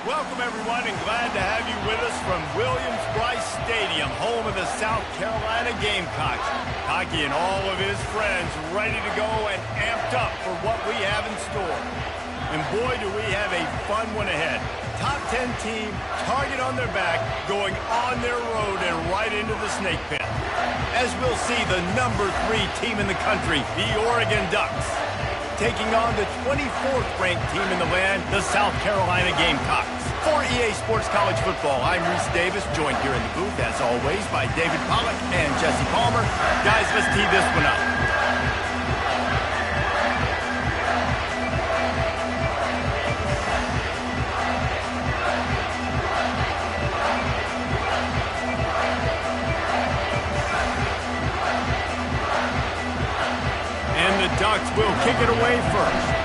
Welcome, everyone, and glad to have you with us from Williams-Brice Stadium, home of the South Carolina Gamecocks. Hockey and all of his friends ready to go and amped up for what we have in store. And boy, do we have a fun one ahead. Top 10 team, target on their back, going on their road and right into the snake pit. As we'll see, the number 3 team in the country, the Oregon Ducks, taking on the 24th ranked team in the land, the South Carolina Gamecocks. For EA Sports College Football, I'm Reese Davis, joined here in the booth, as always, by David Pollack and Jesse Palmer. Guys, let's tee this one up. And the Ducks will kick it away first.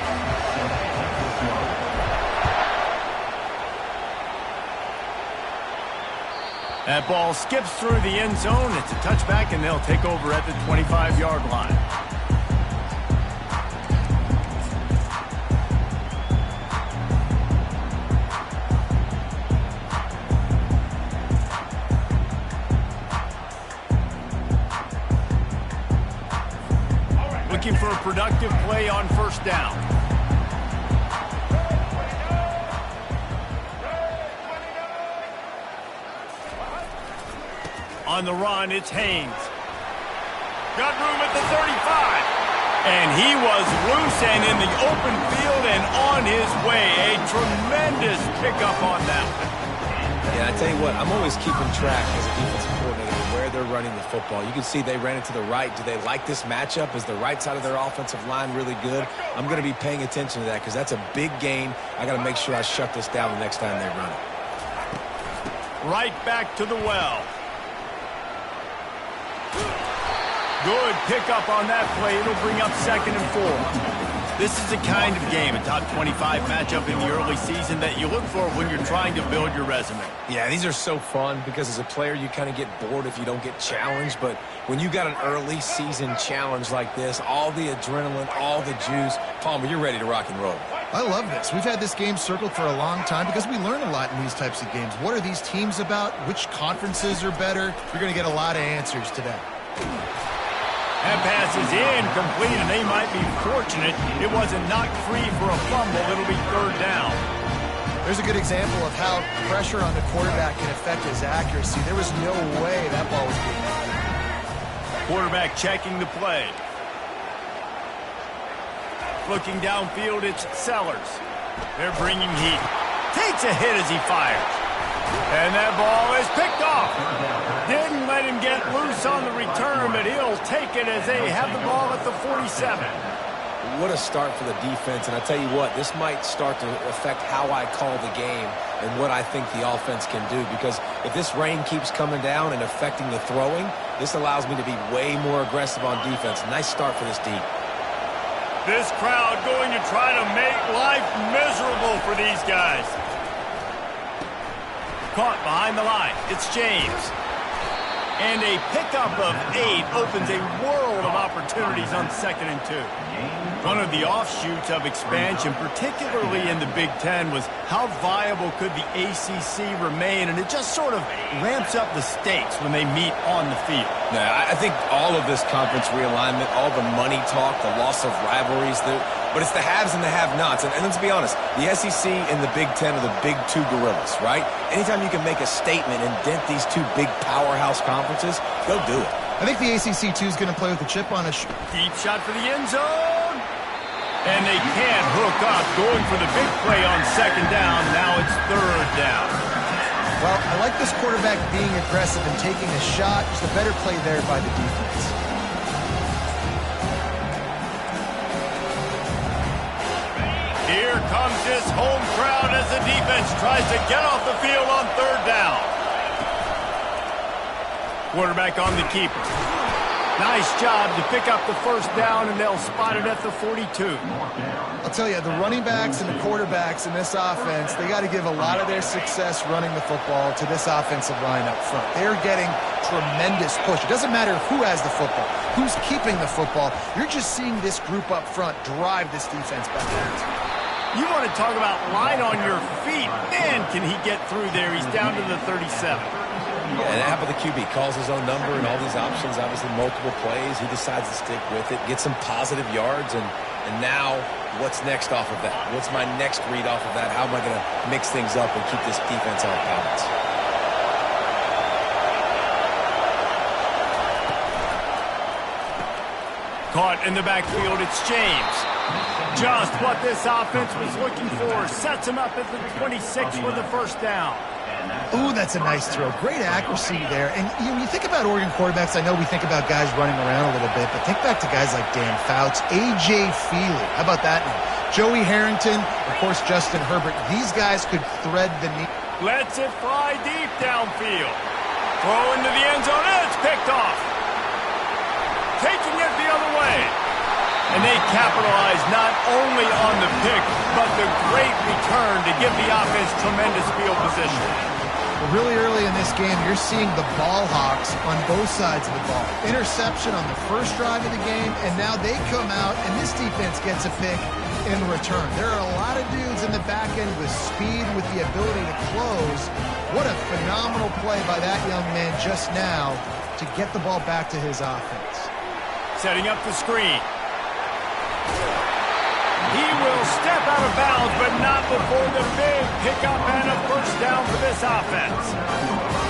That ball skips through the end zone. It's a touchback, and they'll take over at the 25-yard line. Looking for a productive play on first down. On the run, it's Haynes. Got room at the 35. And he was loose and in the open field and on his way. A tremendous pickup on that one. Yeah, I tell you what, I'm always keeping track as a defensive coordinator where they're running the football. You can see they ran it to the right. Do they like this matchup? Is the right side of their offensive line really good? I'm going to be paying attention to that because that's a big gain. I got to make sure I shut this down the next time they run it. Right back to the well. Good pickup on that play. It'll bring up 2nd and 4. This is the kind of game, a top 25 matchup in the early season, that you look for when you're trying to build your resume. Yeah, these are so fun because as a player, you kind of get bored if you don't get challenged. But when you got an early season challenge like this, all the adrenaline, all the juice, Palmer, you're ready to rock and roll. I love this. We've had this game circled for a long time because we learn a lot in these types of games. What are these teams about? Which conferences are better? You're going to get a lot of answers today. That pass is incomplete, and they might be fortunate it wasn't knocked free for a fumble. It'll be 3rd down. There's a good example of how pressure on the quarterback can affect his accuracy. There was no way that ball was being hit. Quarterback checking the play. Looking downfield, it's Sellers. They're bringing heat. Takes a hit as he fires. And that ball is picked off. Didn't let him get loose on the return, but he'll take it as they have the ball at the 47. What a start for the defense. And I tell you what, this might start to affect how I call the game and what I think the offense can do. Because if this rain keeps coming down and affecting the throwing, this allows me to be way more aggressive on defense. Nice start for this team. This crowd going to try to make life miserable for these guys. Caught behind the line. It's James. And a pickup of 8 opens a world of opportunities on 2nd and 2. One of the offshoots of expansion, particularly in the Big Ten, was how viable could the ACC remain, and it just sort of ramps up the stakes when they meet on the field. Yeah, I think all of this conference realignment, all the money talk, the loss of rivalries, but it's the haves and the have-nots. And let's be honest, the SEC and the Big Ten are the big 2 gorillas, right? Anytime you can make a statement and dent these 2 big powerhouse conferences, go do it. I think the ACC, too, is going to play with a chip on his shoulder. Deep shot for the end zone. And they can't hook up, going for the big play on 2nd down. Now it's 3rd down. Well, I like this quarterback being aggressive and taking a shot. Just a better play there by the defense. Here comes this home crowd as the defense tries to get off the field on 3rd down. Quarterback on the keeper. Nice job to pick up the 1st down, and they'll spot it at the 42. I'll tell you, the running backs and the quarterbacks in this offense, they got to give a lot of their success running the football to this offensive line up front. They're getting tremendous push. It doesn't matter who has the football, who's keeping the football. You're just seeing this group up front drive this defense backwards. You want to talk about light on your feet. Man, can he get through there. He's down to the 37. Yeah, and how about the QB? Calls his own number and all these options, obviously multiple plays. He decides to stick with it, get some positive yards, and now what's next off of that? What's my next read off of that? How am I going to mix things up and keep this defense on balance? Caught in the backfield, it's James. Just what this offense was looking for. Sets him up at the 26 for the first down. Ooh, that's a nice throw. Great accuracy there. And you think about Oregon quarterbacks, I know we think about guys running around a little bit, but think back to guys like Dan Fouts, A.J. Feely. How about that name? Joey Harrington, of course, Justin Herbert. These guys could thread the needle. Lets it fly deep downfield. Throw into the end zone, and it's picked off. Taking it the other way. And they capitalize not only on the pick, but the great return to give the offense tremendous field position. Well, really early in this game, you're seeing the ball hawks on both sides of the ball. Interception on the first drive of the game, and now they come out, and this defense gets a pick in return. There are a lot of dudes in the back end with speed, with the ability to close. What a phenomenal play by that young man just now to get the ball back to his offense. Setting up the screen. He will step out of bounds, but not before the big pickup and a first down for this offense.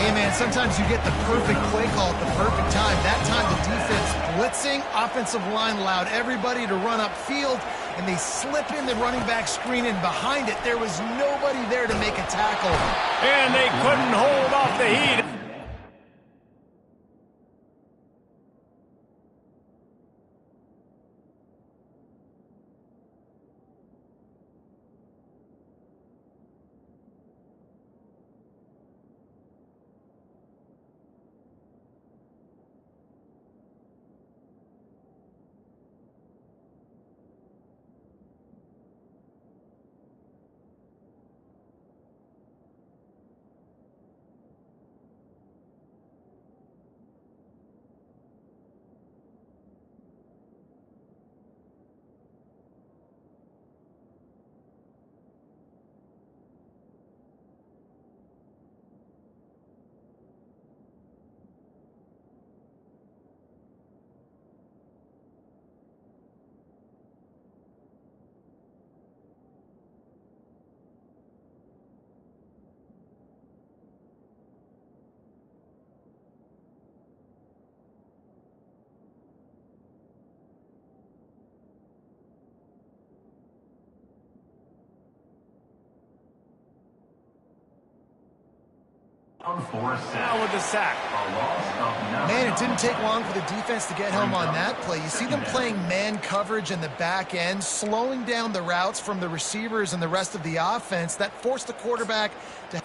Hey, man, sometimes you get the perfect play call at the perfect time. That time the defense blitzing, offensive line allowed everybody to run upfield, and they slip in the running back screen, and behind it, there was nobody there to make a tackle. And they couldn't hold off the heat. Now with the sack. Man, it didn't take long for the defense to get home on that play. You see them playing man coverage in the back end, slowing down the routes from the receivers and the rest of the offense. That forced the quarterback to...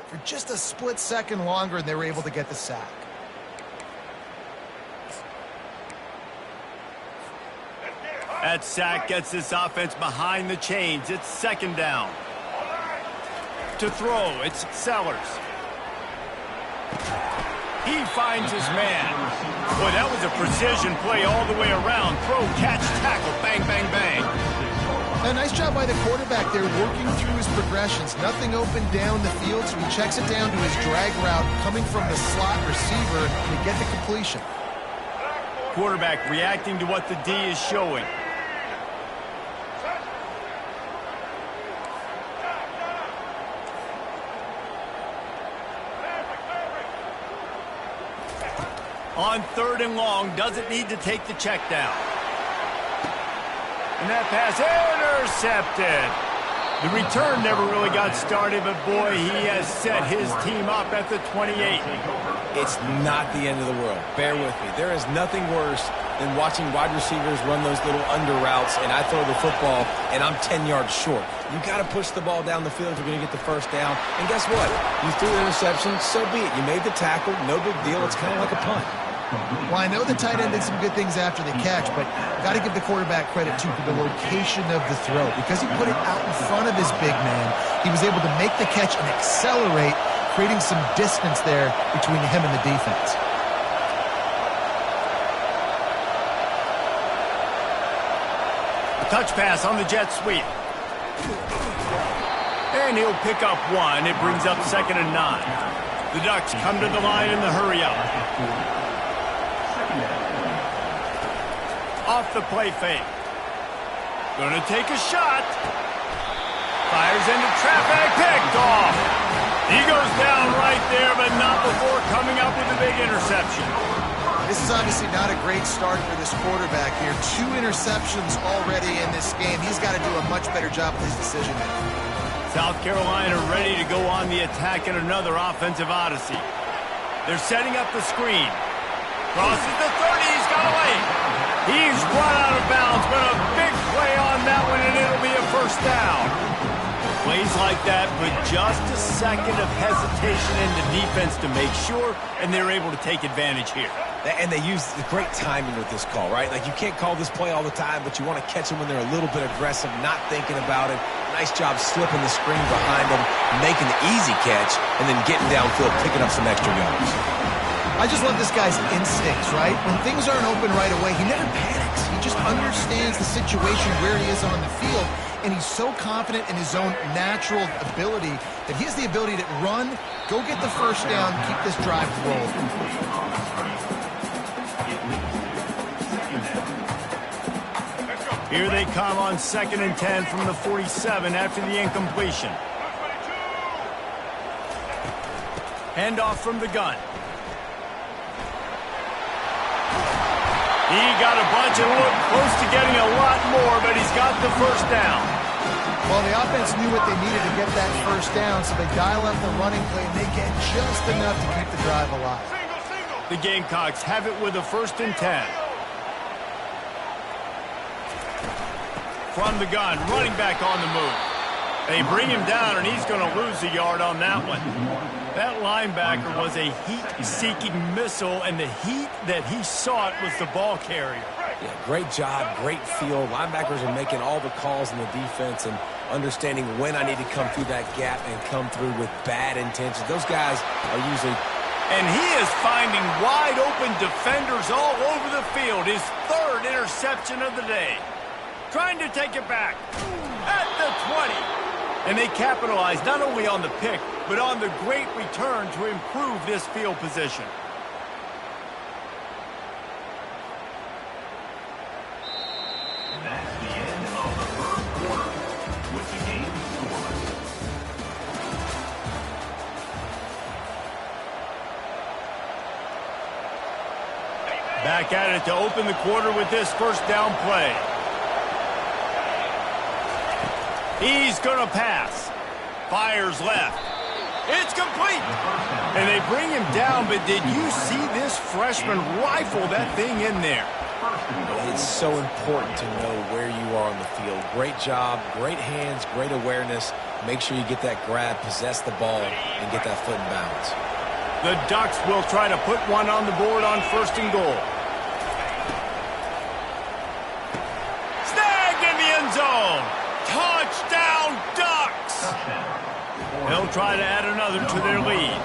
For just a split second longer, and they were able to get the sack. That sack gets this offense behind the chains. It's second down. To throw, it's Sellers. He finds his man. Boy, that was a precision play all the way around. Throw, catch, tackle, bang, bang, bang. A nice job by the quarterback there, working through his progressions. Nothing open down the field, so he checks it down to his drag route, coming from the slot receiver to get the completion. Quarterback reacting to what the D is showing. On 3rd and long, doesn't need to take the check down. And that pass intercepted. The return never really got started, but boy, he has set his team up at the 28. It's not the end of the world. Bear with me. There is nothing worse than watching wide receivers run those little under routes, and I throw the football, and I'm 10 yards short. You got to push the ball down the field if you're going to get the first down. And guess what? You threw the interception, so be it. You made the tackle, no big deal. It's kind of like a punt. Well, I know the tight end did some good things after the catch, but got to give the quarterback credit, too, for the location of the throw. Because he put it out in front of his big man, he was able to make the catch and accelerate, creating some distance there between him and the defense. A touch pass on the jet sweep. And he'll pick up one. It brings up 2nd and 9. The Ducks come to the line in the hurry-up. Off the play fake. Gonna take a shot. Fires into traffic. Picked off. He goes down right there, but not before coming up with a big interception. This is obviously not a great start for this quarterback here. 2 interceptions already in this game. He's got to do a much better job with his decision making. South Carolina ready to go on the attack in another offensive odyssey. They're setting up the screen. Crosses the 30. He's got away. He's run out of bounds, but a big play on that one, and it'll be a first down. Plays like that, but just a second of hesitation in the defense to make sure, and they're able to take advantage here. And they use the great timing with this call, right? Like, you can't call this play all the time, but you want to catch them when they're a little bit aggressive, not thinking about it. Nice job slipping the screen behind them, making the easy catch, and then getting downfield, picking up some extra yards. I just love this guy's instincts, right? When things aren't open right away, he never panics. He just understands the situation where he is on the field, and he's so confident in his own natural ability that he has the ability to run, go get the first down, keep this drive rolling. Here they come on 2nd and 10 from the 47 after the incompletion. Handoff from the gun. He got a bunch and looked close to getting a lot more, but he's got the first down. Well, the offense knew what they needed to get that first down, so they dial up the running play, and they get just enough to keep the drive alive. The Gamecocks have it with a 1st and 10. From the gun, running back on the move. They bring him down, and he's going to lose a yard on that one. That linebacker was a heat-seeking missile, and the heat that he sought was the ball carrier. Yeah, great job, great feel. Linebackers are making all the calls in the defense and understanding when I need to come through that gap and come through with bad intentions. Those guys are usually... And he is finding wide-open defenders all over the field. His 3rd interception of the day. Trying to take it back at the 20. And they capitalize not only on the pick, but on the great return to improve this field position. That's the end of the first quarter with the game score. Back at it to open the quarter with this first down play. He's going to pass. Fires left. It's complete. And they bring him down, but did you see this freshman rifle that thing in there? It's so important to know where you are on the field. Great job, great hands, great awareness. Make sure you get that grab, possess the ball, and get that foot in bounds. The Ducks will try to put one on the board on 1st and goal. Snagged in the end zone. Touchdown, Ducks! They'll try to add another to their lead.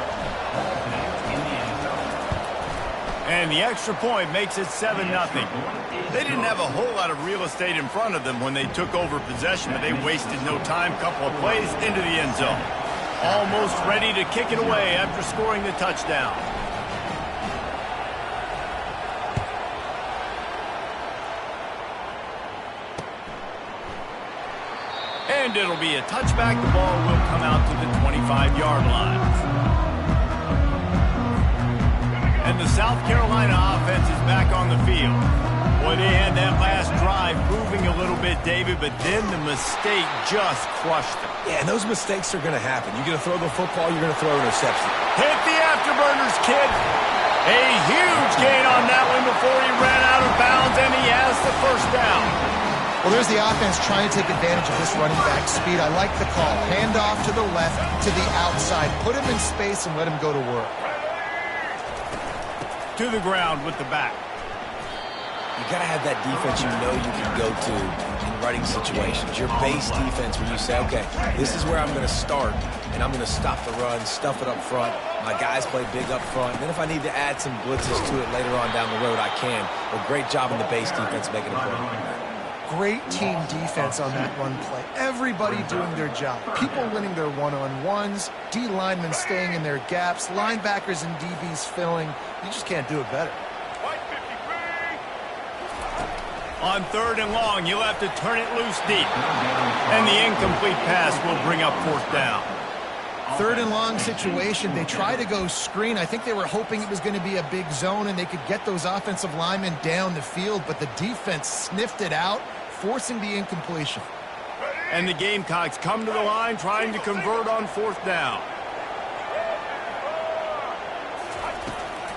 And the extra point makes it 7-0. They didn't have a whole lot of real estate in front of them when they took over possession, but they wasted no time. Couple of plays into the end zone. Almost ready to kick it away after scoring the touchdown. And it'll be a touchback. The ball will come out to the 25-yard line. And and the South Carolina offense is back on the field. Boy, they had that last drive moving a little bit, David, but then the mistake just crushed them. Yeah, and those mistakes are going to happen. You're going to throw the football, you're going to throw an interception. Hit the afterburners, kid. A huge gain on that one before he ran out of bounds, and he has the first down. Well, there's the offense trying to take advantage of this running back speed. I like the call. Hand off to the left, to the outside. Put him in space and let him go to work. To the ground with the back. You got to have that defense you know you can go to in running situations. Your base defense when you say, okay, this is where I'm going to start, and I'm going to stop the run, stuff it up front. My guys play big up front. And then if I need to add some blitzes to it later on down the road, I can. But great job in the base defense making a play. Great team defense on that run play. Everybody doing their job. People winning their one-on-ones, D linemen staying in their gaps, linebackers and DBs filling. You just can't do it better. On 3rd and long, you'll have to turn it loose deep. And the incomplete pass will bring up 4th down. 3rd and long situation. They try to go screen. I think they were hoping it was going to be a big zone and they could get those offensive linemen down the field, but the defense sniffed it out, forcing the incompletion. And the Gamecocks come to the line trying to convert on 4th down.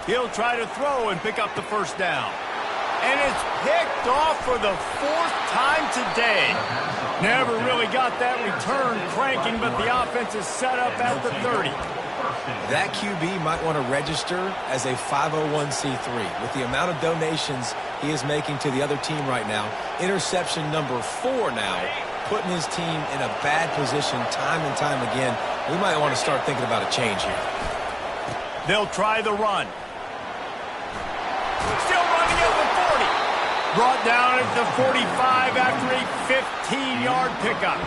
He'll try to throw and pick up the first down. And it's picked off for the 4th time today. Never really got that return cranking, but the offense is set up at the 30. That QB might want to register as a 501c3. With the amount of donations he is making to the other team right now, interception number 4 now, putting his team in a bad position time and time again. We might want to start thinking about a change here. They'll try the run. Still running at the 40. Brought down at the 45 after a 15-yard pickup.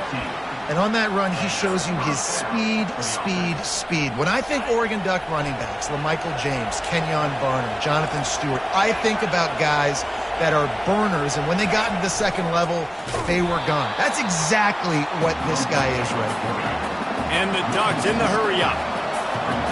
And on that run, he shows you his speed, speed, speed. When I think Oregon Duck running backs, LaMichael James, Kenyon Barner, Jonathan Stewart, I think about guys that are burners, and when they got into the second level, they were gone. That's exactly what this guy is right here. And the Ducks in the hurry up.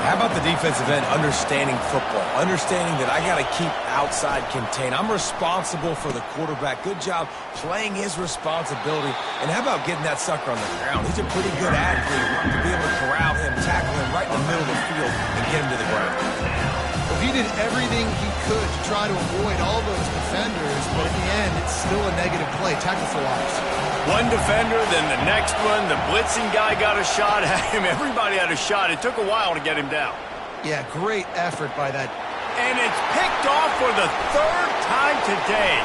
How about the defensive end understanding football, understanding that I got to keep outside contained. I'm responsible for the quarterback. Good job playing his responsibility. And how about getting that sucker on the ground? He's a pretty good athlete to be able to corral him, tackle him right in the middle of the field, and get him to the ground. Well, he did everything he could to try to avoid all those defenders, but in the end, it's still a negative play. Tackle for loss. One defender, then the next one. The blitzing guy got a shot at him. Everybody had a shot. It took a while to get him down. Yeah, great effort by that. And it's picked off for the 3rd time today.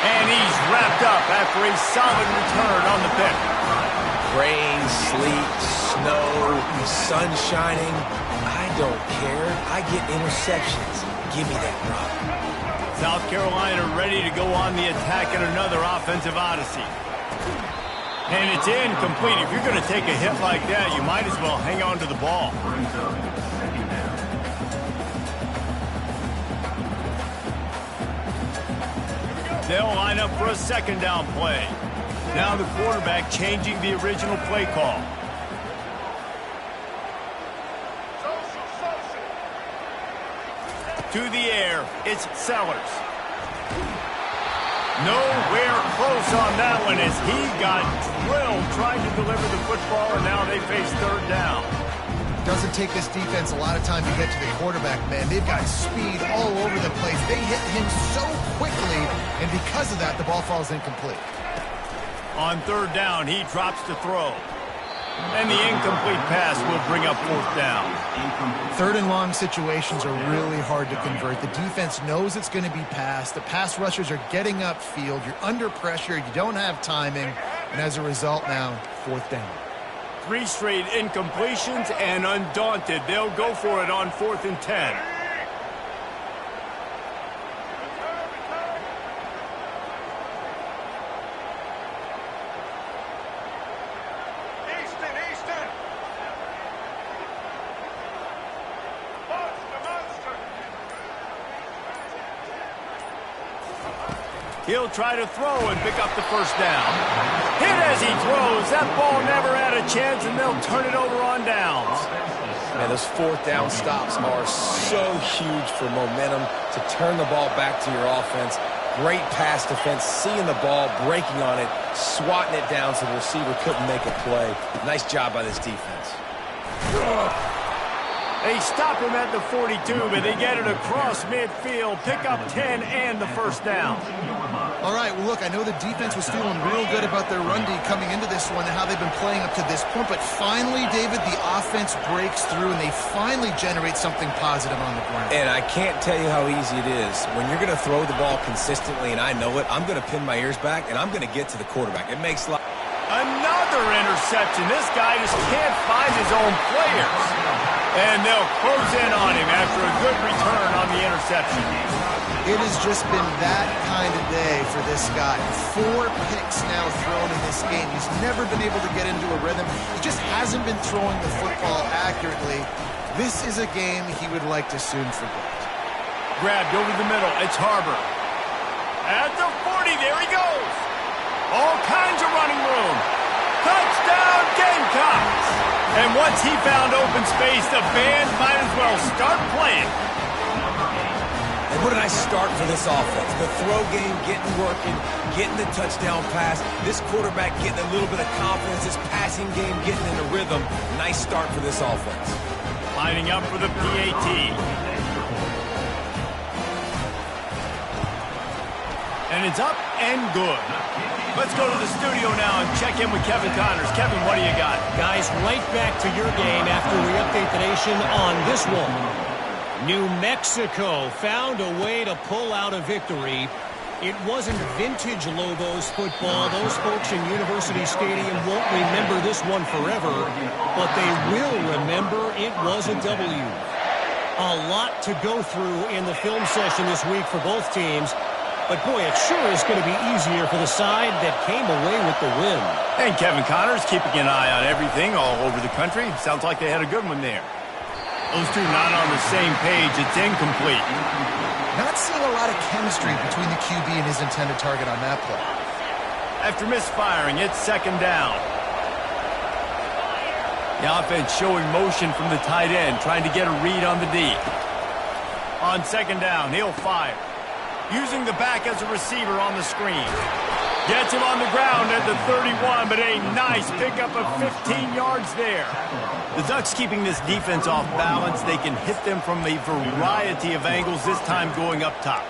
And he's wrapped up after a solid return on the pick. Rain, sleet, snow, sun shining. I don't care. I get interceptions. Give me that rock. South Carolina ready to go on the attack at another offensive odyssey. And it's incomplete. If you're going to take a hit like that, you might as well hang on to the ball. They'll line up for a 2nd down play. Now the quarterback changing the original play call. To the air, it's Sellers. Nowhere close on that one as he got drilled trying to deliver the football, and now they face 3rd down. Doesn't take this defense a lot of time to get to the quarterback, man. They've got speed all over the place. They hit him so quickly, and because of that, the ball falls incomplete. On 3rd down, he drops to throw. And the incomplete pass will bring up 4th down. 3rd and long situations are really hard to convert. The defense knows it's going to be passed. The pass rushers are getting upfield. You're under pressure. You don't have timing. And as a result now, 4th down. 3 straight incompletions, and undaunted, they'll go for it on 4th and 10. He'll try to throw and pick up the first down. Hit as he throws. That ball never had a chance, and they'll turn it over on downs. Man, those fourth down stops are so huge for momentum to turn the ball back to your offense. Great pass defense, seeing the ball, breaking on it, swatting it down so the receiver couldn't make a play. Nice job by this defense. They stop him at the 42, but they get it across midfield, pick up 10 and the first down. All right, well, look, I know the defense was feeling real good about their run D coming into this one and how they've been playing up to this point, but finally, David, the offense breaks through and they finally generate something positive on the ground. And I can't tell you how easy it is. When you're going to throw the ball consistently, and I know it, I'm going to pin my ears back, and I'm going to get to the quarterback. It makes life... Another interception. This guy just can't find his own players. And they'll close in on him after a good return on the interception. It has just been that kind of day for this guy. 4 picks now thrown in this game. He's never been able to get into a rhythm. He just hasn't been throwing the football accurately. This is a game he would like to soon forget. Grabbed over the middle. It's Harbor. At the 40, there he goes. All kinds of running room. Touchdown, Gamecocks! And once he found open space, the band might as well start playing. And what a nice start for this offense. The throw game getting working, getting the touchdown pass. This quarterback getting a little bit of confidence. This passing game getting in a rhythm. Nice start for this offense. Lining up for the PAT. And it's up and good. Let's go to the studio now and check in with Kevin Connors. Kevin, what do you got? Guys, right back to your game after we update the nation on this one. New Mexico found a way to pull out a victory. It wasn't vintage Lobos football. Those folks in University Stadium won't remember this one forever, but they will remember it was a W. A lot to go through in the film session this week for both teams. But, boy, it sure is going to be easier for the side that came away with the win. And Kevin Connors keeping an eye on everything all over the country. Sounds like they had a good one there. Those two not on the same page. It's incomplete. Not seeing a lot of chemistry between the QB and his intended target on that play. After misfiring, it's second down. The offense showing motion from the tight end, trying to get a read on the D. On second down, he'll fire. Using the back as a receiver on the screen. Gets him on the ground at the 31, but a nice pickup of 15 yards there. The Ducks keeping this defense off balance. They can hit them from a variety of angles, this time going up top.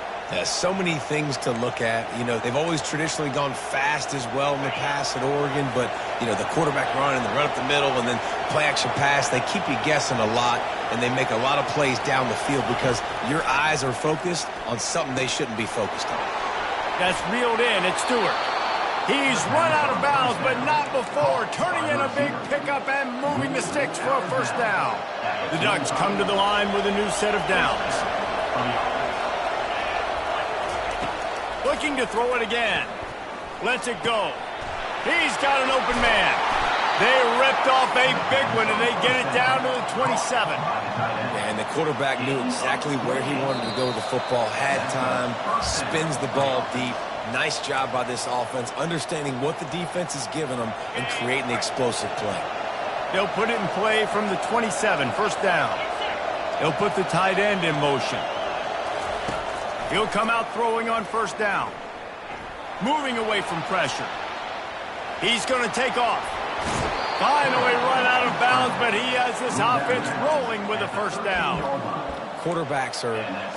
So many things to look at. You know, they've always traditionally gone fast as well in the pass at Oregon, but, you know, the quarterback run and the run up the middle and then play-action pass, they keep you guessing a lot, and they make a lot of plays down the field because your eyes are focused on something they shouldn't be focused on. That's reeled in. It's Stewart. He's run out of bounds, but not before. Turning in a big pickup and moving the sticks for a first down. The Ducks come to the line with a new set of downs. Looking to throw it again. Lets it go. He's got an open man. They ripped off a big one, and they get it down to the 27. And the quarterback knew exactly where he wanted to go with the football, had time, spins the ball deep. Nice job by this offense, understanding what the defense is giving them and creating the explosive play. They'll put it in play from the 27, first down. They'll put the tight end in motion. He'll come out throwing on first down. Moving away from pressure. He's going to take off. Finally run out of bounds, but he has this offense rolling with a first down. Quarterbacks are,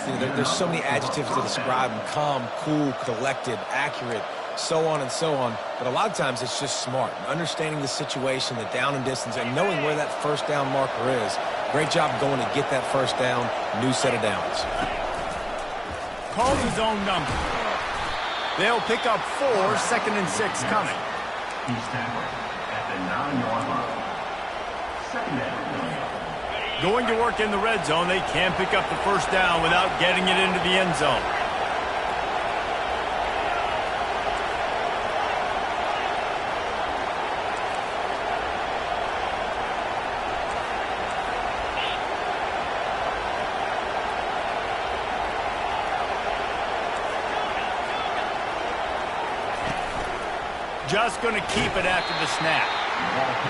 you know, there's so many adjectives to describe them. Calm, cool, collected, accurate, so on and so on. But a lot of times it's just smart. Understanding the situation, the down and distance, and knowing where that first down marker is. Great job going to get that first down. New set of downs. Calls his own number. They'll pick up 4, second and 6 coming. He's tackled at the 9-yard line. Second down. Going to work in the red zone, they can pick up the first down without getting it into the end zone. Just going to keep it after the snap.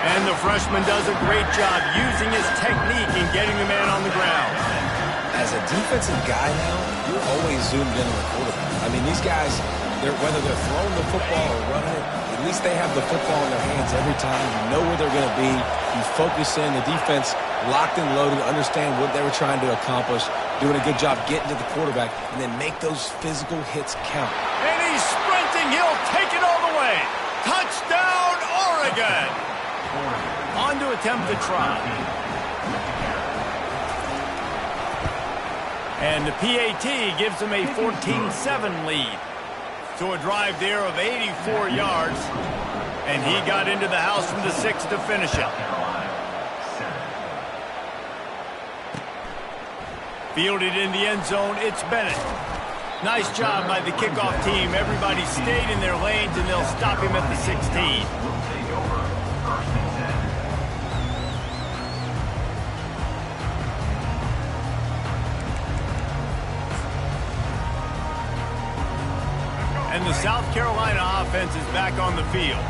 And the freshman does a great job using his technique in getting the man on the ground. As a defensive guy now, you're always zoomed in on the quarterback. I mean, these guys, whether they're throwing the football or running it, at least they have the football in their hands every time. You know where they're going to be. You focus in. The defense locked and loaded, understand what they were trying to accomplish, doing a good job getting to the quarterback, and then make those physical hits count. And he's sprinting. He'll take it all the way. Touchdown, Oregon. On to attempt the try. And the PAT gives them a 14-7 lead. So a drive there of 84 yards. And he got into the house from the 6 to finish it. Fielded in the end zone, it's Bennett. Nice job by the kickoff team. Everybody stayed in their lanes, and they'll stop him at the 16. And the South Carolina offense is back on the field.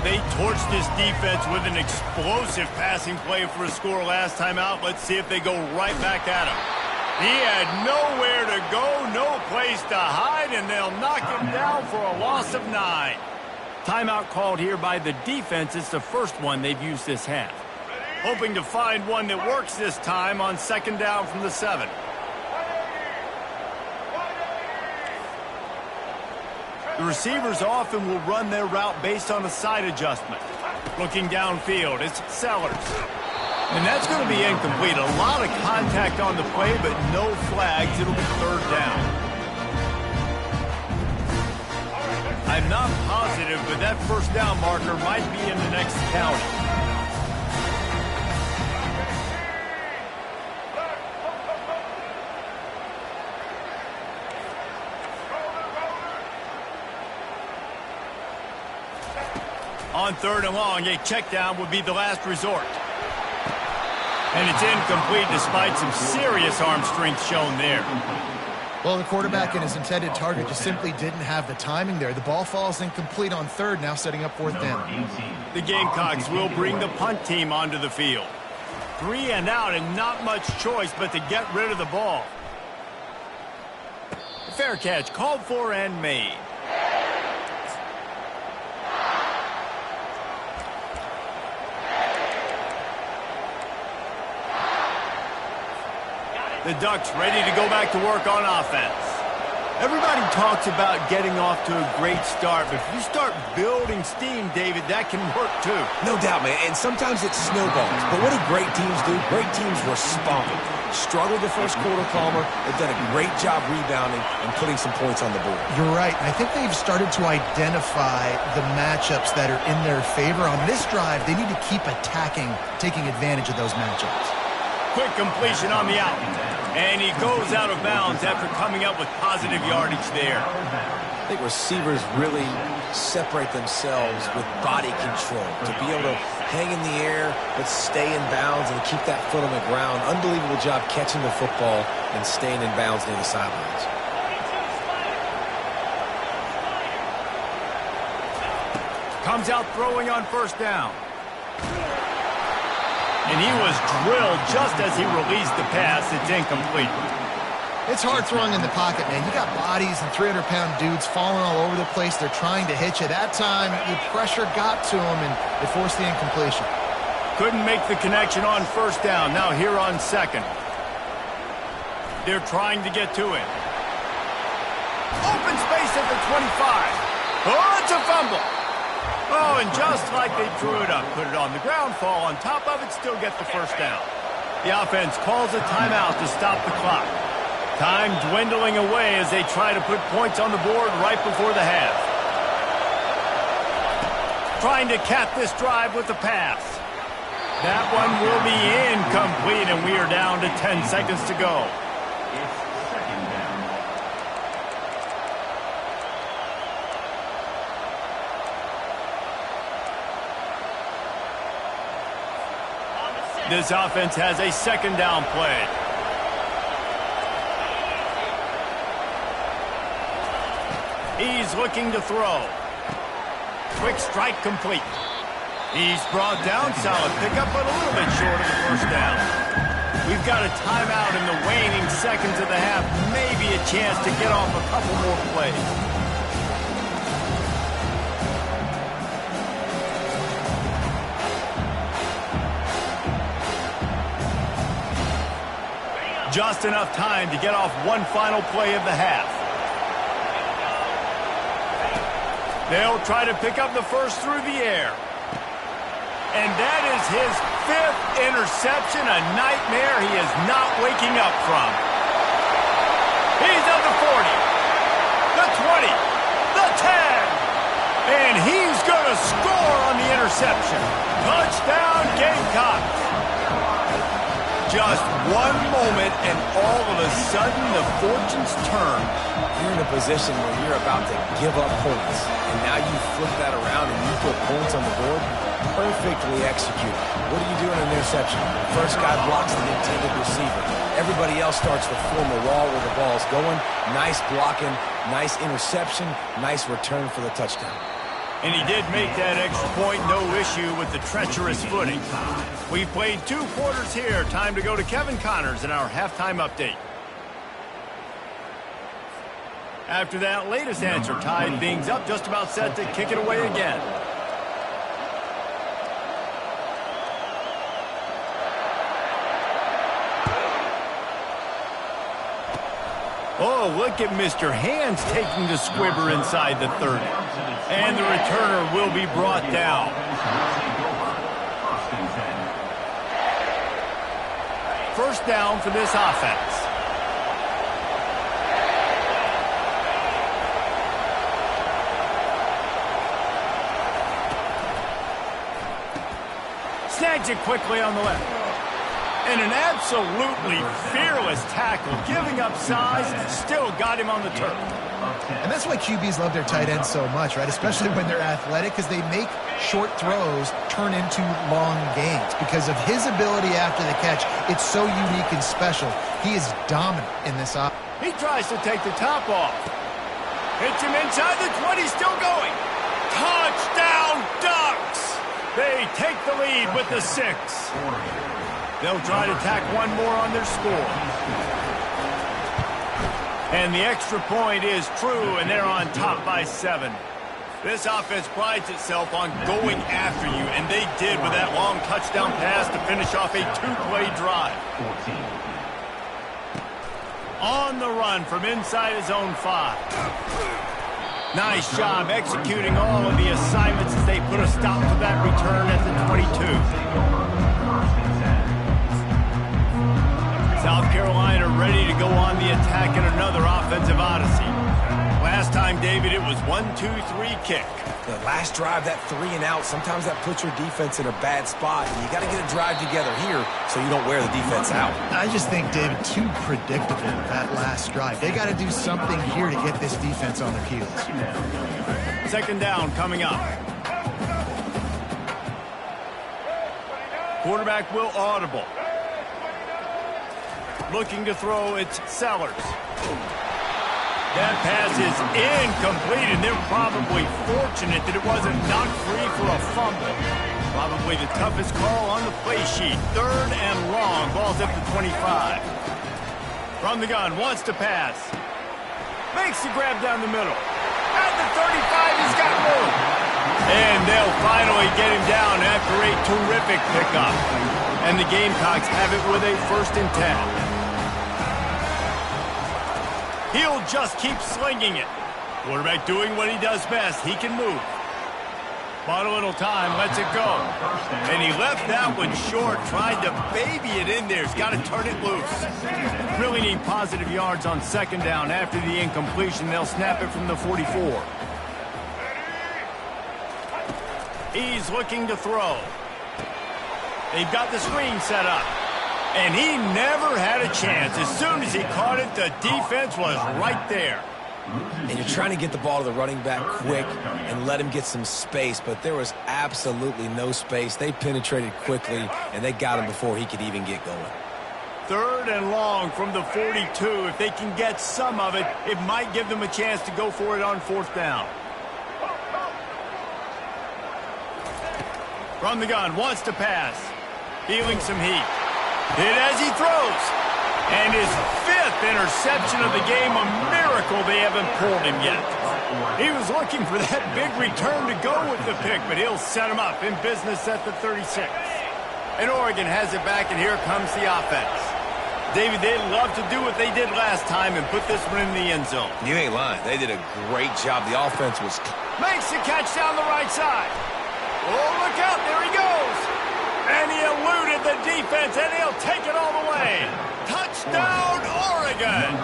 They torched this defense with an explosive passing play for a score last time out. Let's see if they go right back at him. He had nowhere to go, no place to hide, and they'll knock him down for a loss of 9. Timeout called here by the defense. It's the first one they've used this half. Hoping to find one that works this time on 2nd down from the 7. The receivers often will run their route based on a side adjustment. Looking downfield, it's Sellers. And that's going to be incomplete. A lot of contact on the play, but no flags. It'll be 3rd down. I'm not positive, but that 1st down marker might be in the next county. On 3rd and long, a check down would be the last resort. And it's incomplete despite some serious arm strength shown there. Well, the quarterback and his intended target just simply didn't have the timing there. The ball falls incomplete on 3rd, now setting up 4th down. The Gamecocks will bring the punt team onto the field. 3 and out and not much choice but to get rid of the ball. Fair catch called for and made. The Ducks ready to go back to work on offense. Everybody talks about getting off to a great start, but if you start building steam, David, that can work too. No doubt, man, and sometimes it snowballs. But what do great teams do? Great teams respond. Struggled the first quarter, Palmer. They've done a great job rebounding and putting some points on the board. You're right. I think they've started to identify the matchups that are in their favor. On this drive, they need to keep attacking, taking advantage of those matchups. Quick completion on the out. And he goes out of bounds after coming up with positive yardage there. I think receivers really separate themselves with body control to be able to hang in the air but stay in bounds and keep that foot on the ground. Unbelievable job catching the football and staying in bounds near the sidelines. Comes out throwing on 1st down. And he was drilled just as he released the pass. It's incomplete. It's hard throwing in the pocket, man. You got bodies and 300-pound dudes falling all over the place. They're trying to hit you. That time, the pressure got to him, and it forced the incompletion. Couldn't make the connection on 1st down. Now here on 2nd. They're trying to get to him. Open space at the 25. Oh, it's a fumble. Oh, and just like they drew it up, put it on the ground, fall on top of it, still get the 1st down. The offense calls a timeout to stop the clock. Time dwindling away as they try to put points on the board right before the half. Trying to cap this drive with the pass. That one will be incomplete, and we are down to 10 seconds to go. This offense has a 2nd down play. He's looking to throw. Quick strike complete. He's brought down, solid pickup, but a little bit short of the first down. We've got a timeout in the waning seconds of the half. Maybe a chance to get off a couple more plays. Just enough time to get off one final play of the half. They'll try to pick up the first through the air. And that is his 5th interception, a nightmare he is not waking up from. He's at the 40, the 20, the 10, and he's going to score on the interception. Touchdown, Gamecocks. Just one moment, and all of a sudden, the fortunes turn. You're in a position where you're about to give up points, and now you flip that around and you put points on the board. Perfectly executed. What do you do in an interception? First guy blocks the intended receiver. Everybody else starts to form a wall where the ball's going. Nice blocking, nice interception, nice return for the touchdown. And he did make that extra point, no issue with the treacherous footing. We've played 2 quarters here. Time to go to Kevin Connors in our halftime update. After that latest answer tied things up, just about set to kick it away again. Oh, look at Mr. Hands taking the squibber inside the 30. And the returner will be brought down. First down for this offense. Snags it quickly on the left. And an absolutely fearless tackle, giving up size, still got him on the turf. And that's why QBs love their tight ends so much, right? Especially when they're athletic, because they make short throws turn into long gains. Because of his ability after the catch, it's so unique and special. He is dominant in this offense. He tries to take the top off. Hits him inside the 20, still going. Touchdown, Ducks! They take the lead with the 6. They'll try to tack one more on their score. And the extra point is true, and they're on top by 7. This offense prides itself on going after you, and they did with that long touchdown pass to finish off a 2-play drive. On the run from inside his own 5. Nice job executing all of the assignments as they put a stop to that return at the 22. South Carolina ready to go on the attack in another offensive odyssey. Last time, David, it was 1-2-3 kick. The last drive, that 3 and out, sometimes that puts your defense in a bad spot, and you got to get a drive together here so you don't wear the defense out. I just think, David, too predictable, that last drive. They got to do something here to get this defense on their heels. Second down coming up. Quarterback will audible. Looking to throw, it's Sellers. That pass is incomplete, and they're probably fortunate that it wasn't knocked free for a fumble. Probably the toughest call on the play sheet. 3rd and long, ball's at the 25. From the gun, wants to pass. Makes the grab down the middle. At the 35, he's got room. And they'll finally get him down after a terrific pickup. And the Gamecocks have it with a 1st and 10. He'll just keep slinging it. Quarterback doing what he does best. He can move. Bought a little time, lets it go. And he left that one short, tried to baby it in there. He's got to turn it loose. Really need positive yards on 2nd down. After the incompletion, they'll snap it from the 44. He's looking to throw. They've got the screen set up. And he never had a chance. As soon as he caught it, the defense was right there. And you're trying to get the ball to the running back quick and let him get some space, but there was absolutely no space. They penetrated quickly, and they got him before he could even get going. 3rd and long from the 42. If they can get some of it, it might give them a chance to go for it on 4th down. From the gun, wants to pass. Feeling some heat. Hit as he throws. And his 5th interception of the game, a miracle they haven't pulled him yet. He was looking for that big return to go with the pick, but he'll set him up in business at the 36. And Oregon has it back, and here comes the offense. David, they'd love to do what they did last time and put this one in the end zone. You ain't lying. They did a great job. The offense was... Makes the catch down the right side. Oh, look out. There he goes. And he eluded the defense, and he'll take it all the way. Touchdown, Oregon.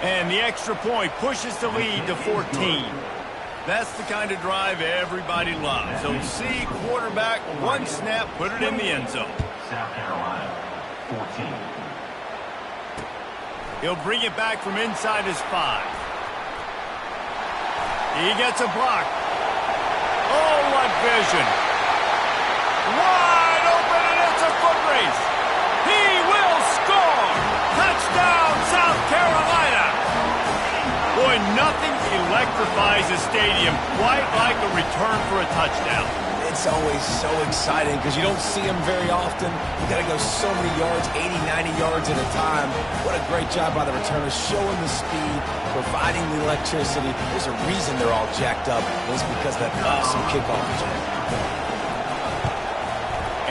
And the extra point pushes the lead to 14. That's the kind of drive everybody loves. So see quarterback, one snap, put it in the end zone. South Carolina, 14. He'll bring it back from inside his 5. He gets a block. Oh, what vision. Wide open, and it's a foot race. He will score. Touchdown, South Carolina. Boy, nothing electrifies a stadium quite like a return for a touchdown. It's always so exciting because you don't see them very often. You got to go so many yards, 80, 90 yards at a time. What a great job by the returners, showing the speed, providing the electricity. There's a reason they're all jacked up. It's because of that awesome kickoff return.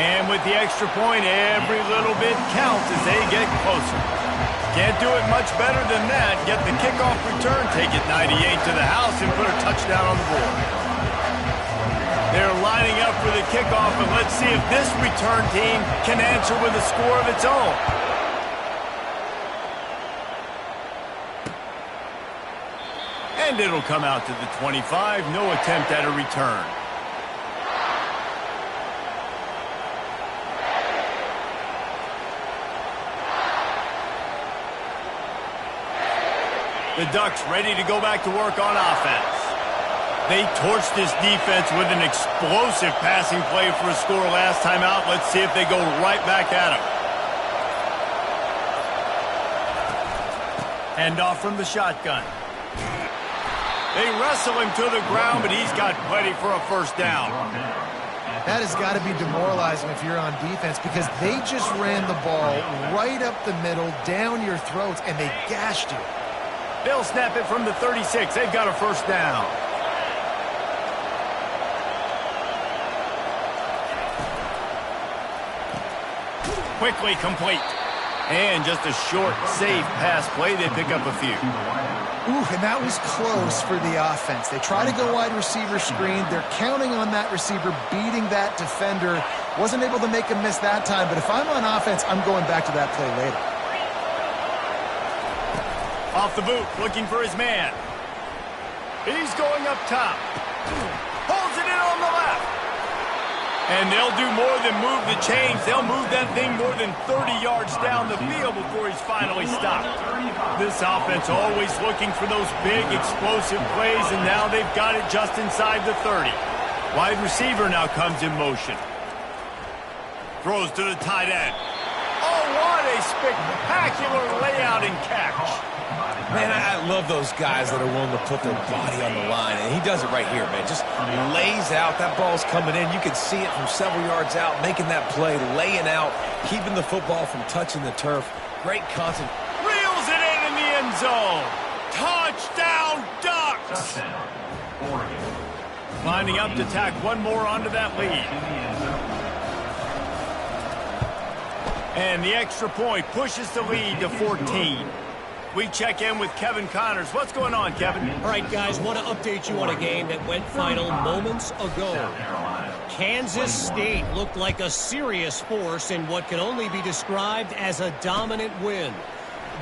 And with the extra point, every little bit counts as they get closer. Can't do it much better than that. Get the kickoff return, take it 98 to the house, and put a touchdown on the board. They're lining up for the kickoff, and let's see if this return team can answer with a score of its own. And it'll come out to the 25. No attempt at a return. The Ducks ready to go back to work on offense. They torched this defense with an explosive passing play for a score last time out. Let's see if they go right back at him. Hand off from the shotgun. They wrestle him to the ground, but he's got plenty for a first down. That has got to be demoralizing if you're on defense because they just ran the ball right up the middle, down your throats, and they gashed you. They'll snap it from the 36. They've got a first down. Quickly complete. And just a short, safe pass play. They pick up a few. Ooh, and that was close for the offense. They try to go wide receiver screen. They're counting on that receiver beating that defender. Wasn't able to make him miss that time, but if I'm on offense, I'm going back to that play later. Off the boot, looking for his man. He's going up top. Holds it in on the left. And they'll do more than move the chains. They'll move that thing more than 30 yards down the field before he's finally stopped. This offense always looking for those big, explosive plays, and now they've got it just inside the 30. Wide receiver now comes in motion. Throws to the tight end. Oh, what a spectacular layout and catch. Man, I love those guys that are willing to put their body on the line, and he does it right here, man. Just lays out. That ball's coming in. You can see it from several yards out, making that play, laying out, keeping the football from touching the turf. Great content. Reels it in the end zone. Touchdown, Ducks. Touchdown, Oregon. Lining up to tack one more onto that lead. And the extra point pushes the lead to 14. We check in with Kevin Connors. What's going on, Kevin? All right, guys, want to update you on a game that went final moments ago. Kansas State looked like a serious force in what can only be described as a dominant win.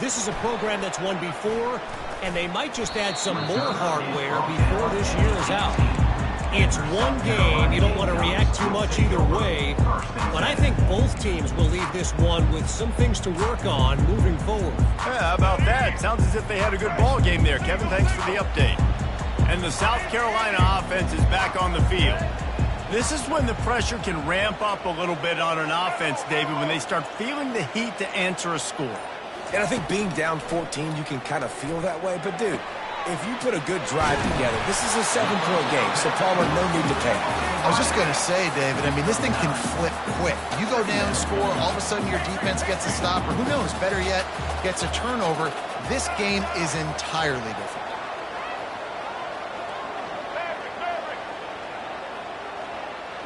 This is a program that's won before, and they might just add some more hardware before this year is out. It's one game. You don't want to react too much either way, but I think both teams will leave this one with some things to work on moving forward. Yeah, how about that? Sounds as if they had a good ball game there, Kevin. Thanks for the update. And the South Carolina offense is back on the field. This is when the pressure can ramp up a little bit on an offense, David, when they start feeling the heat to answer a score. And I think being down 14, you can kind of feel that way. But, dude, If you put a good drive together, this is a 7-point game, so Palmer, no need to panic. I was just going to say, David, I mean, this thing can flip quick. You go down, score, all of a sudden your defense gets a stop, or who knows, better yet, gets a turnover. This game is entirely different.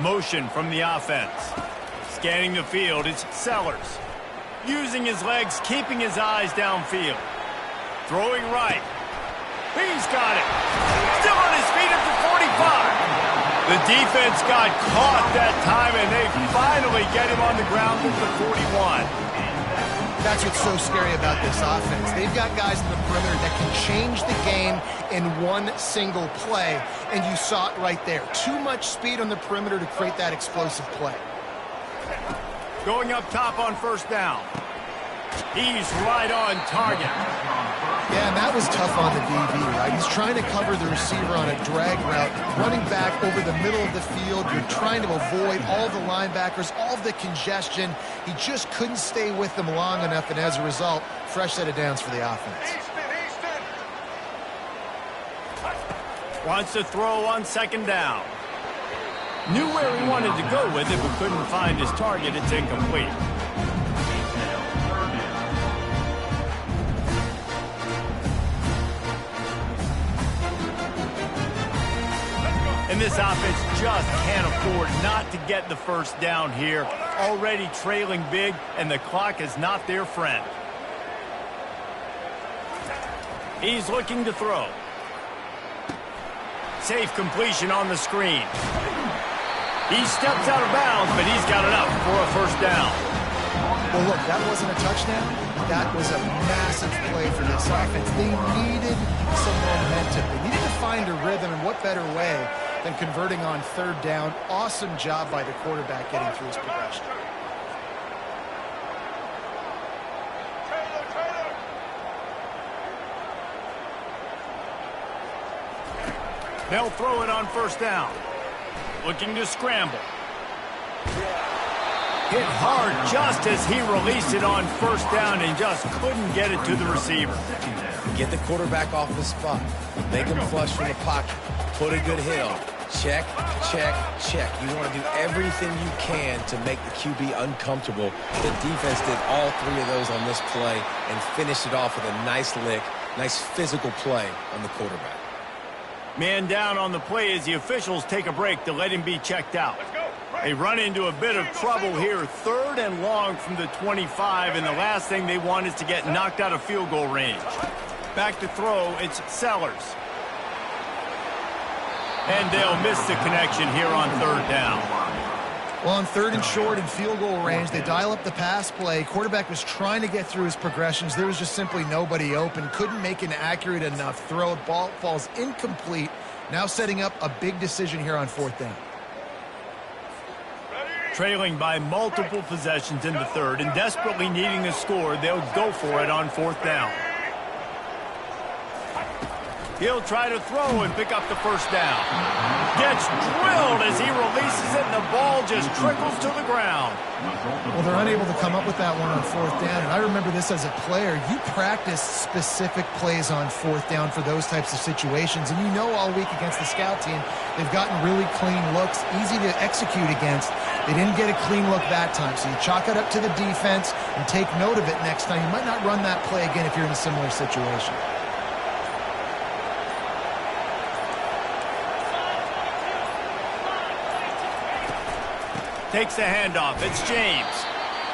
Motion from the offense. Scanning the field, it's Sellers. Using his legs, keeping his eyes downfield. Throwing right. He's got it. Still on his feet at the 45. The defense got caught that time, and they finally get him on the ground with the 41. That's what's so scary about this offense. They've got guys in the perimeter that can change the game in one single play, and you saw it right there. Too much speed on the perimeter to create that explosive play. Going up top on first down. He's right on target. Yeah, and that was tough on the DB, right? He's trying to cover the receiver on a drag route, running back over the middle of the field. You're trying to avoid all the linebackers, all of the congestion. He just couldn't stay with them long enough, and as a result, fresh set of downs for the offense. Wants to throw on second down. Knew where he wanted to go with it, but couldn't find his target. It's incomplete. And this offense just can't afford not to get the first down here. Already trailing big, and the clock is not their friend. He's looking to throw. Safe completion on the screen. He steps out of bounds, but he's got enough for a first down. Well, look, that wasn't a touchdown. That was a massive play for this offense. They needed some momentum. They needed to find a rhythm, and what better way than converting on third down. Awesome job by the quarterback getting through his progression. They'll throw it on first down. Looking to scramble. Hit hard just as he released it on first down and just couldn't get it to the receiver. Get the quarterback off the spot. Make him flush from the pocket. Put a good hit on. Check, check, check. You want to do everything you can to make the QB uncomfortable. The defense did all three of those on this play and finished it off with a nice lick, nice physical play on the quarterback. Man down on the play as the officials take a break to let him be checked out. They run into a bit of trouble here. 3rd and long from the 25, and the last thing they want is to get knocked out of field goal range. Back to throw, it's Sellers. And they'll miss the connection here on 3rd down. Well, on 3rd and short and field goal range, they dial up the pass play. Quarterback was trying to get through his progressions. There was just simply nobody open. Couldn't make an accurate enough throw. Ball falls incomplete. Now setting up a big decision here on 4th down. Trailing by multiple possessions in the 3rd and desperately needing a score, they'll go for it on 4th down. He'll try to throw and pick up the first down. Gets drilled as he releases it, and the ball just trickles to the ground. Well, they're unable to come up with that one on 4th down, and I remember this as a player. You practice specific plays on 4th down for those types of situations, and you know all week against the scout team, they've gotten really clean looks, easy to execute against. They didn't get a clean look that time, so you chalk it up to the defense and take note of it next time. You might not run that play again if you're in a similar situation. Takes the handoff. It's James.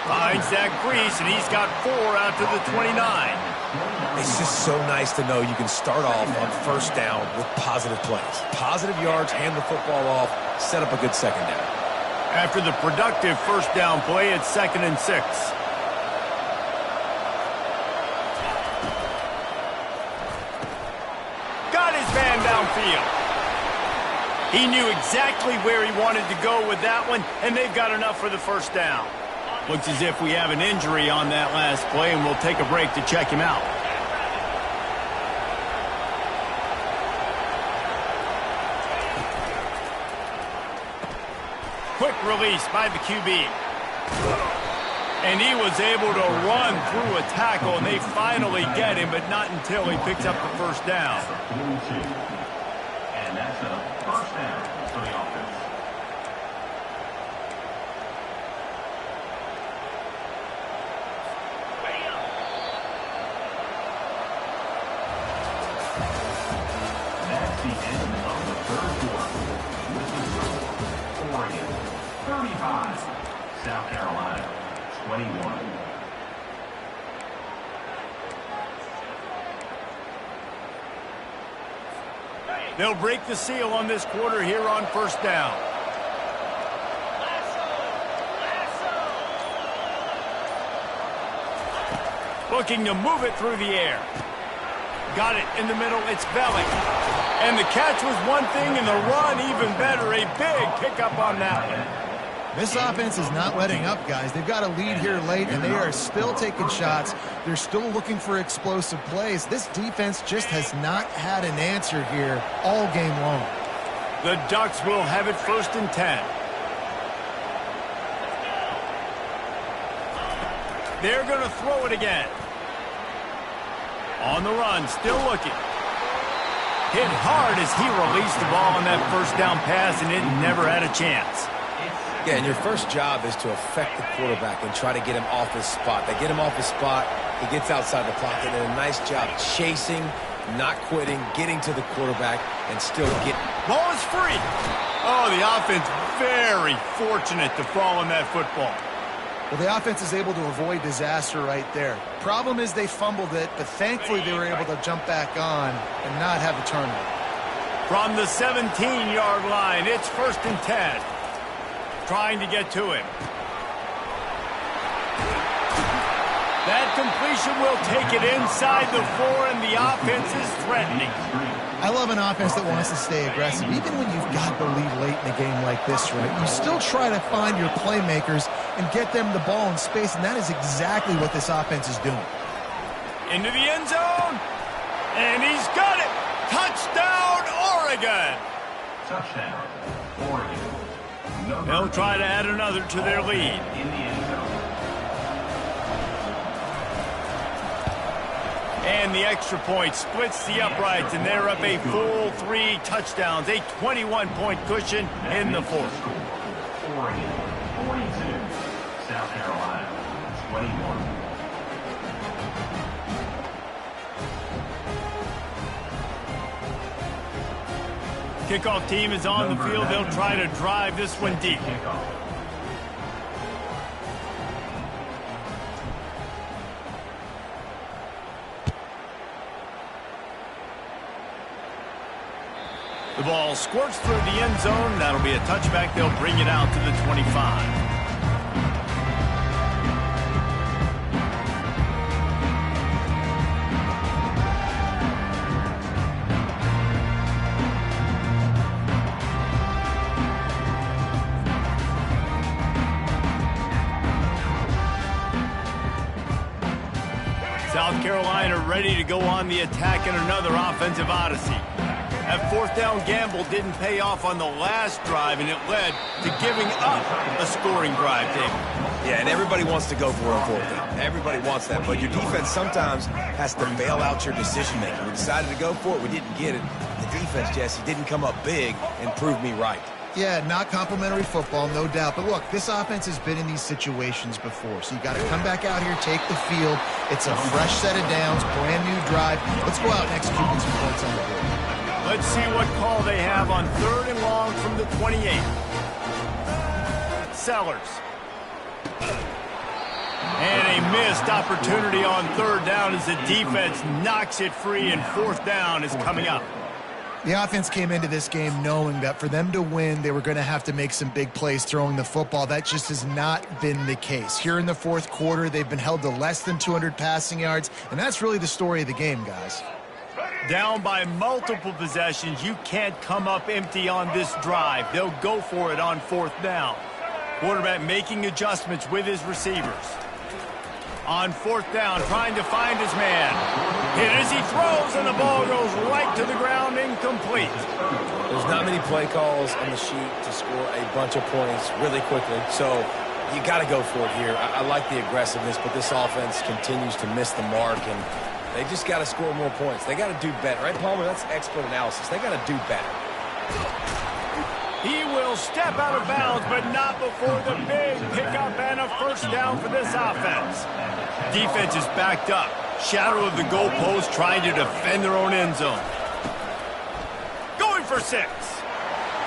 Finds that crease, and he's got 4 out to the 29. It's just so nice to know you can start off on first down with positive plays. Positive yards, hand the football off, set up a good second down. After the productive first down play, it's 2nd and 6. Got his man downfield. He knew exactly where he wanted to go with that one, and they've got enough for the first down. Looks as if we have an injury on that last play, and we'll take a break to check him out. Quick release by the QB. And he was able to run through a tackle, and they finally get him, but not until he picks up the first down. And that's a first down for the offense. That's the end of the third quarter. This is Oregon 35, South Carolina 21. They'll break the seal on this quarter here on first down. Looking to move it through the air. Got it in the middle. It's Bellick. And the catch was one thing, and the run even better. A big pickup on that one. This offense is not letting up, guys. They've got a lead here late, and they are still taking shots. They're still looking for explosive plays. This defense just has not had an answer here all game long. The Ducks will have it 1st and 10. They're going to throw it again. On the run, still looking. Hit hard as he released the ball on that first down pass, and it never had a chance. Yeah, and your first job is to affect the quarterback and try to get him off his spot. They get him off his spot, he gets outside the pocket, and a nice job chasing, not quitting, getting to the quarterback, and still getting. Ball is free. Oh, the offense very fortunate to fall on that football. Well, the offense is able to avoid disaster right there. Problem is they fumbled it, but thankfully they were able to jump back on and not have a turnover. From the 17-yard line, it's 1st and 10. Trying to get to him. That completion will take it inside the 4, and the offense is threatening. I love an offense that wants to stay aggressive. Even when you've got the lead late in a game like this, right, you still try to find your playmakers and get them the ball in space, and that is exactly what this offense is doing. Into the end zone, and he's got it. Touchdown, Oregon. Touchdown, Oregon. They'll try to add another to their lead. In the end zone. And the extra point splits the uprights, and they're up a full 3 touchdowns, a 21-point cushion in the 4th. Oregon 42, South Carolina 21. Kickoff team is on the field. They'll try to drive this one deep. The ball squirts through the end zone. That'll be a touchback. They'll bring it out to the 25. South Carolina ready to go on the attack in another offensive odyssey. That 4th down gamble didn't pay off on the last drive, and it led to giving up a scoring drive, David. Yeah, and everybody wants to go for a 4th down. Everybody wants that, but your defense sometimes has to bail out your decision-making. We decided to go for it. We didn't get it. The defense, Jesse, didn't come up big and prove me right. Yeah, not complimentary football, no doubt. But look, this offense has been in these situations before. So you got to come back out here, take the field. It's a fresh set of downs, brand new drive. Let's go out and execute these points on the board. Let's see what call they have on 3rd and long from the 28. Sellers. And a missed opportunity on 3rd down as the defense knocks it free, and 4th down is coming up. The offense came into this game knowing that for them to win, they were going to have to make some big plays throwing the football. That just has not been the case. Here in the 4th quarter, they've been held to less than 200 passing yards, and that's really the story of the game, guys. Down by multiple possessions, you can't come up empty on this drive. They'll go for it on 4th down. Quarterback making adjustments with his receivers. On 4th down, trying to find his man. Hit as he throws, and the ball goes right to the ground, incomplete. There's not many play calls on the sheet to score a bunch of points really quickly, so You got to go for it here. I like the aggressiveness, but this offense continues to miss the mark, and they just got to score more points. They got to do better, right, Palmer? That's expert analysis. They got to do better. He will step out of bounds, but not before the big pickup and a first down for this offense. Defense is backed up. Shadow of the goalpost trying to defend their own end zone. Going for 6.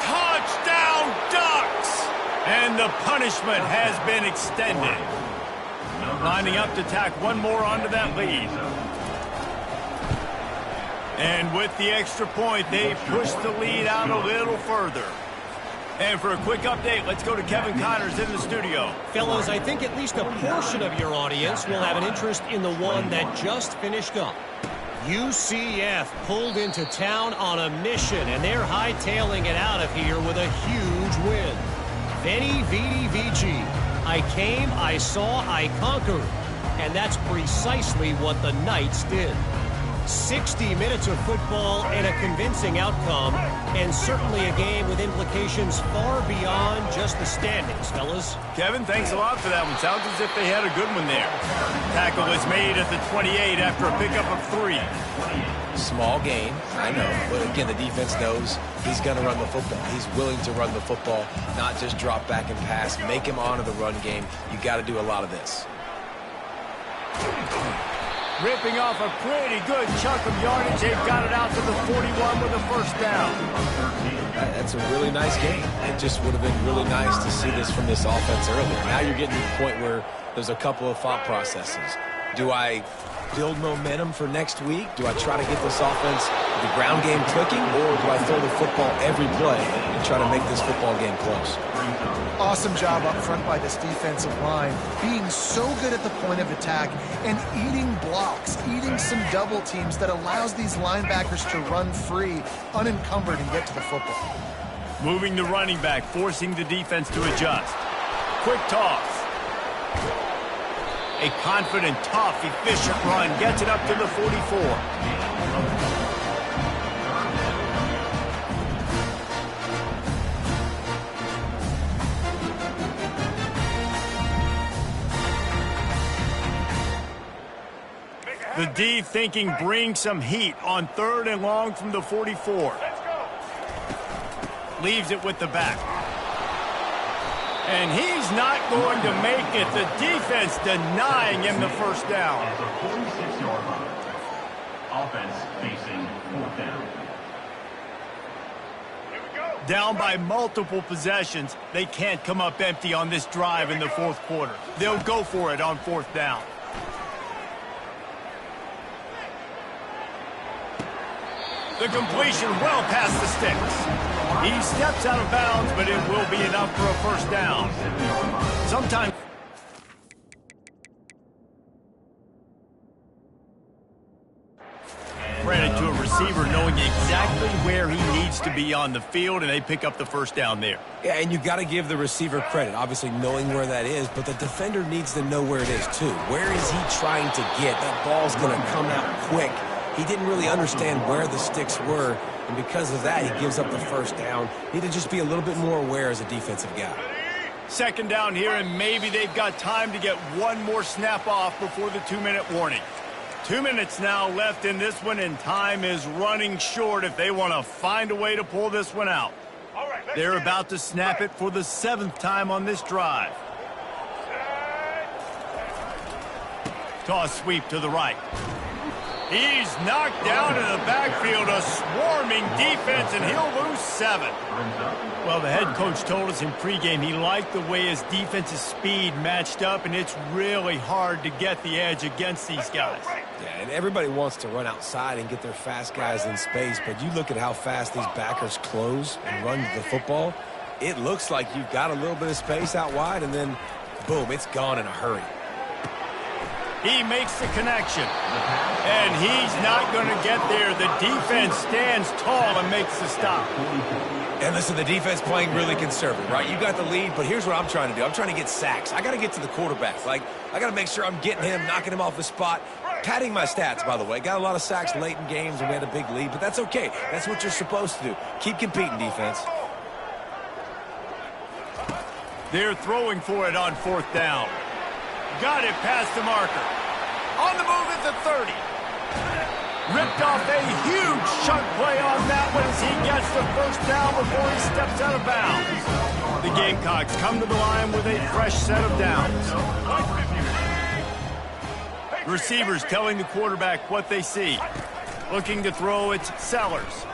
Touchdown Ducks! And the punishment has been extended. Lining up to tack one more onto that lead. And with the extra point, they push the lead out a little further. And for a quick update, let's go to Kevin Connors in the studio. Fellas, I think at least a portion of your audience will have an interest in the one that just finished up. UCF pulled into town on a mission, and they're hightailing it out of here with a huge win. Veni, Vidi, Vici. I came, I saw, I conquered. And that's precisely what the Knights did. 60 minutes of football and a convincing outcome, and certainly a game with implications far beyond just the standings, fellas. Kevin, thanks a lot for that one. Sounds as if they had a good one there. Tackle is made at the 28 after a pickup of 3. Small gain, I know, but again, the defense knows he's going to run the football. He's willing to run the football, not just drop back and pass. Make him honor the run game. You got to do a lot of this. Ripping off a pretty good chunk of yardage. They've got it out to the 41 with a first down. That's a really nice game. It just would have been really nice to see this from this offense earlier. Now you're getting to the point where there's a couple of thought processes. Do I build momentum for next week? Do I try to get this offense, the ground game clicking, or do I throw the football every play and try to make this football game close? Awesome job up front by this defensive line, being so good at the point of attack and eating blocks, eating some double teams that allows these linebackers to run free, unencumbered, and get to the football. Moving the running back, forcing the defense to adjust. Quick toss. A confident, tough, efficient run gets it up to the 44. The D thinking bring some heat on 3rd and long from the 44. Leaves it with the back. And he's not going to make it. The defense denying him the first down. At the 46-yard line. Offense facing 4th down. Down by multiple possessions. They can't come up empty on this drive in the 4th quarter. They'll go for it on 4th down. The completion well past the sticks. He steps out of bounds, but it will be enough for a first down. Sometimes credit to a receiver knowing exactly where he needs to be on the field, and they pick up the first down there. Yeah, and you got to give the receiver credit, obviously knowing where that is, but the defender needs to know where it is too. Where is he trying to get? That ball's going to come out quick. He didn't really understand where the sticks were, and because of that, he gives up the first down. Need to just be a little bit more aware as a defensive guy. Second down here, and maybe they've got time to get one more snap off before the 2-minute warning. 2 minutes now left in this one, and time is running short if they want to find a way to pull this one out. They're about to snap it for the 7th time on this drive. Toss sweep to the right. He's knocked down in the backfield, a swarming defense, and he'll lose 7. Well, the head coach told us in pregame he liked the way his defense's speed matched up, and it's really hard to get the edge against these guys. Yeah, and everybody wants to run outside and get their fast guys in space, but you look at how fast these backers close and run the football, it looks like you've got a little bit of space out wide, and then, boom, it's gone in a hurry. He makes the connection, and he's not going to get there. The defense stands tall and makes the stop. And listen, the defense playing really conservative, right? You got the lead, but here's what I'm trying to do. I'm trying to get sacks. I got to get to the quarterback. Like, I got to make sure I'm getting him, knocking him off the spot. Padding my stats, by the way. Got a lot of sacks late in games, and we had a big lead, but that's okay. That's what you're supposed to do. Keep competing, defense. They're throwing for it on 4th down. Got it past the marker. On the move at the 30. Ripped off a huge chunk play on that one as he gets the 1st down before he steps out of bounds. The Gamecocks come to the line with a fresh set of downs. Receivers telling the quarterback what they see. Looking to throw, it's Sellers.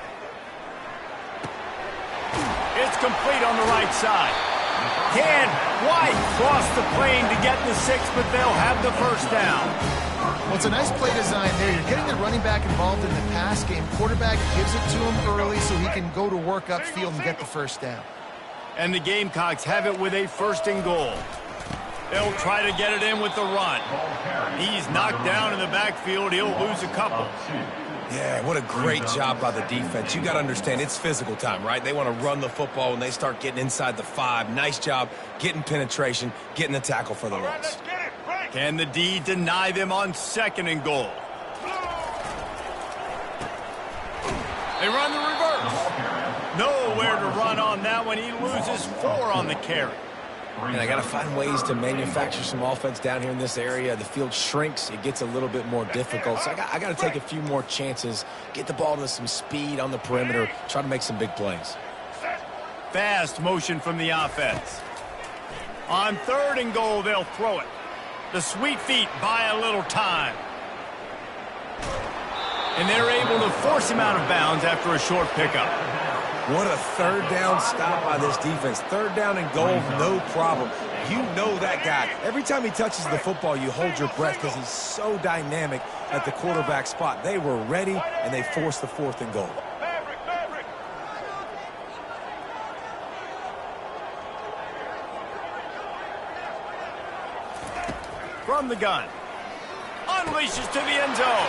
It's complete on the right side. Can White cross the plane to get the 6, but they'll have the 1st down. Well, it's a nice play design there. You're getting the running back involved in the pass game. Quarterback gives it to him early so he can go to work upfield and get the 1st down. And the Gamecocks have it with a 1st and goal. They'll try to get it in with the run. He's knocked down in the backfield. He'll lose a couple. Yeah, what a great job by the defense. You got to understand, it's physical time, right? They want to run the football when they start getting inside the 5. Nice job getting penetration, getting the tackle for the loss. Can the D deny them on 2nd and goal? They run the reverse. Nowhere to run on that one. He loses 4 on the carry. And I got to find ways to manufacture some offense down here in this area. The field shrinks. It gets a little bit more difficult. So I got to take a few more chances, get the ball to some speed on the perimeter, try to make some big plays. Fast motion from the offense. On 3rd and goal, they'll throw it. The Sweet Feet buy a little time. And they're able to force him out of bounds after a short pickup. What a 3rd down stop by this defense. 3rd down and goal, no problem. You know that guy. Every time he touches the football, you hold your breath because he's so dynamic at the quarterback spot. They were ready, and they forced the 4th and goal. From the gun. Unleashes to the end zone.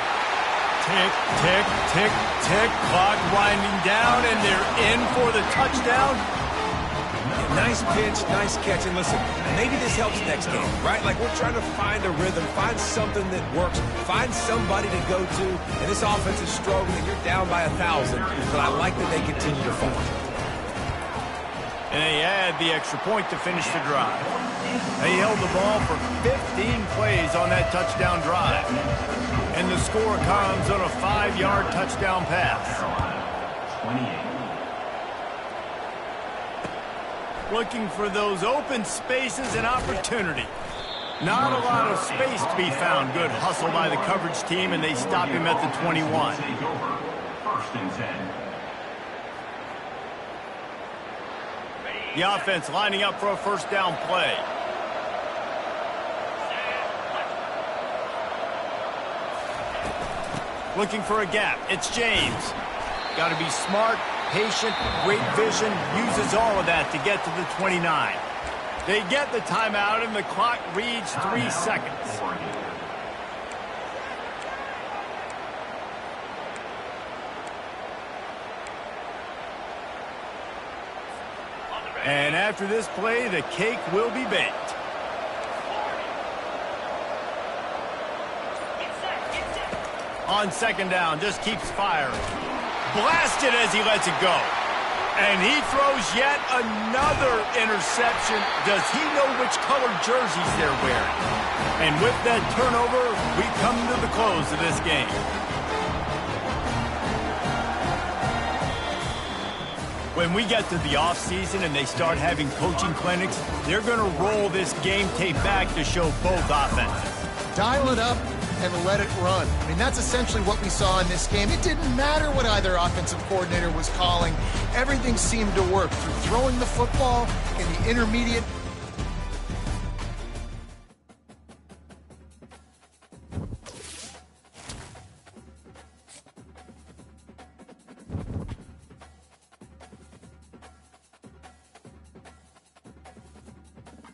Tick, tick, tick, tick. Clock winding down, and they're in for the touchdown. Yeah, nice pitch, nice catch. And listen, maybe this helps next game, right? Like we're trying to find a rhythm, find something that works, find somebody to go to. And this offense is struggling. You're down by 1,000, but I like that they continue to fight. And they add the extra point to finish the drive. They held the ball for 15 plays on that touchdown drive. And the score comes on a 5-yard touchdown pass. 28. Looking for those open spaces and opportunity. Not a lot of space to be found. Good hustle by the coverage team, and they stop him at the 21. 1st and 10. The offense lining up for a 1st down play. Looking for a gap. It's James. Got to be smart, patient, great vision. Uses all of that to get to the 29. They get the timeout, and the clock reads 3 seconds. And after this play, the cake will be baked. On 2nd down, just keeps firing. Blasted as he lets it go. And he throws yet another interception. Does he know which colored jerseys they're wearing? And with that turnover, we come to the close of this game. When we get to the offseason and they start having coaching clinics, they're going to roll this game tape back to show both offenses. Dial it up and let it run. I mean, that's essentially what we saw in this game. It didn't matter what either offensive coordinator was calling. Everything seemed to work through throwing the football in the intermediate